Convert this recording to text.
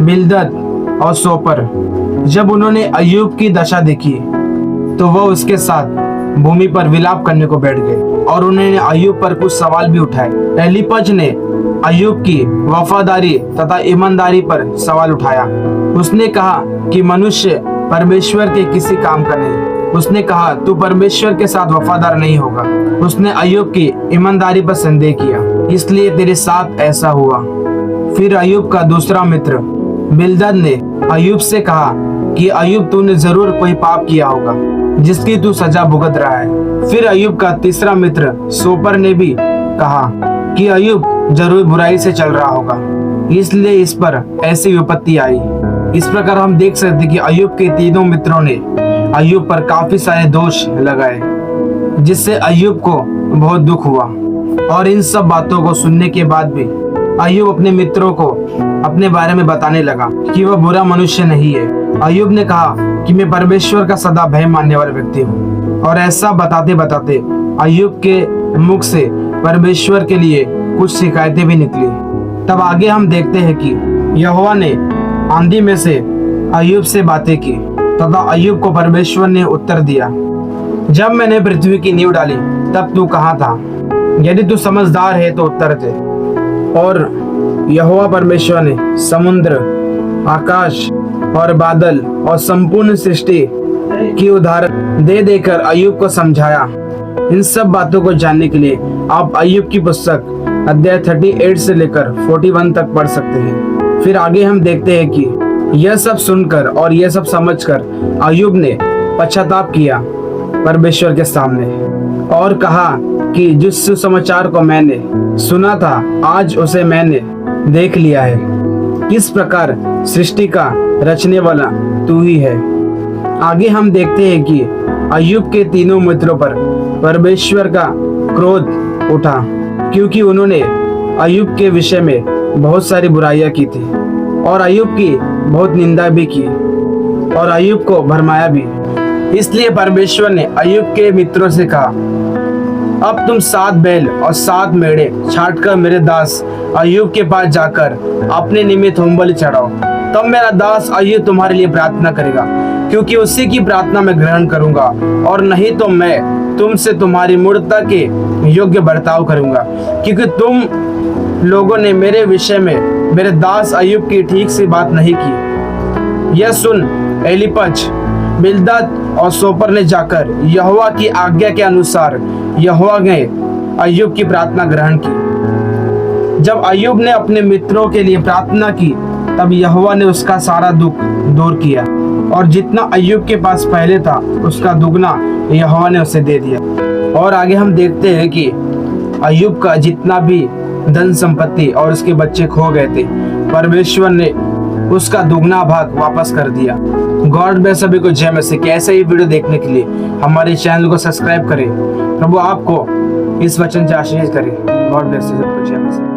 बिलदद और सोपर जब उन्होंने अय्यूब की दशा देखी तो वह उसके साथ भूमि पर विलाप करने को बैठ गए और उन्होंने अय्यूब पर कुछ सवाल भी उठाए। एलीपज ने अय्यूब की वफादारी तथा ईमानदारी पर सवाल उठाया। उसने कहा कि मनुष्य परमेश्वर के किसी काम का नहीं। उसने कहा तू परमेश्वर के साथ वफादार नहीं होगा। उसने अय्यूब की ईमानदारी पर संदेह किया, इसलिए तेरे साथ ऐसा हुआ। फिर अय्यूब का दूसरा मित्र बिलदद ने अय्यूब से कहा कि अय्यूब तूने जरूर कोई पाप किया होगा जिसकी तू सजा भुगत रहा है। फिर अय्यूब का तीसरा मित्र सोपर ने भी कहा कि अय्यूब जरूर बुराई से चल रहा होगा, इसलिए इस पर ऐसी विपत्ति आई। इस प्रकार हम देख सकते कि अय्यूब के तीनों मित्रों ने अय्यूब पर काफी सारे दोष लगाए, जिससे अय्यूब को बहुत दुख हुआ। और इन सब बातों को सुनने के बाद भी अय्यूब अपने मित्रों को अपने बारे में बताने लगा कि वह बुरा मनुष्य नहीं है। अय्यूब ने कहा कि मैं परमेश्वर का सदा भय मानने वाला व्यक्ति हूँ। और ऐसा बताते बताते अय्यूब के मुख से परमेश्वर के लिए कुछ शिकायतें भी निकली। तब आगे हम देखते हैं कि यहोवा ने आंधी में से अय्यूब से बातें की तथा अय्यूब को परमेश्वर ने उत्तर दिया, जब मैंने पृथ्वी की नींव डाली तब तू कहाँ था? यदि तू समझदार है तो उत्तर दे। और यहोवा परमेश्वर ने समुद्र, आकाश और बादल और संपूर्ण सृष्टि की उदाहरण दे देकर अय्यूब को समझाया। इन सब बातों को जानने के लिए आप अय्यूब की पुस्तक अध्याय 38 से लेकर 41 तक पढ़ सकते हैं। फिर आगे हम देखते हैं कि यह सब सुनकर और यह सब समझकर अय्यूब ने पश्चाताप किया परमेश्वर के सामने और कहा कि जिस सुसमाचार को मैंने सुना था आज उसे मैंने देख लिया है। किस प्रकार सृष्टि का रचने वाला तू ही है। आगे हम देखते हैं कि अय्यूब के तीनों मित्रों पर परमेश्वर का क्रोध उठा, क्योंकि उन्होंने अय्यूब के विषय में बहुत सारी बुराइयां की थी और अय्यूब की बहुत निंदा भी की और अय्यूब को भरमाया भी। इसलिए परमेश्वर ने अय्यूब के मित्रों से कहा, अब तुम 7 बैल और 7 मेढ़े छांटकर मेरे दास अय्यूब के पास जाकर अपने निमित्त होमबलि चढ़ाओ। तब मेरा दास अय्यूब तुम्हारे लिए प्रार्थना करेगा, क्योंकि उसी की प्रार्थना मैं ग्रहण करूंगा, और नहीं तो मैं तुमसे तुम्हारी मूर्खता के योग्य बर्ताव करूंगा, क्योंकि तुम लोगों ने मेरे विषय में मेरे दास अय्यूब की ठीक सी बात नहीं की। यह सुन एलीपज, बिलदद और सोपर ने जाकर यहोवा की आज्ञा के अनुसार यहोवा ने अय्यूब की प्रार्थना ग्रहण की। जब अय्यूब ने अपने मित्रों के लिए प्रार्थना की तब यहोवा ने उसका सारा दुख दूर किया और जितना अय्यूब के पास पहले था उसका दुगना यहोवा ने उसे दे दिया। और आगे हम देखते हैं कि अय्यूब का जितना भी धन संपत्ति और उसके बच्चे खो गए थे, परमेश्वर ने उसका दुगना भाग वापस कर दिया। गॉड ब्लेस सभी को जय मसीह। ऐसे ही वीडियो देखने के लिए हमारे चैनल को सब्सक्राइब करें। प्रभु आपको इस वचन से आशीष करे। गॉड ब्लेस सबको जय मसीह।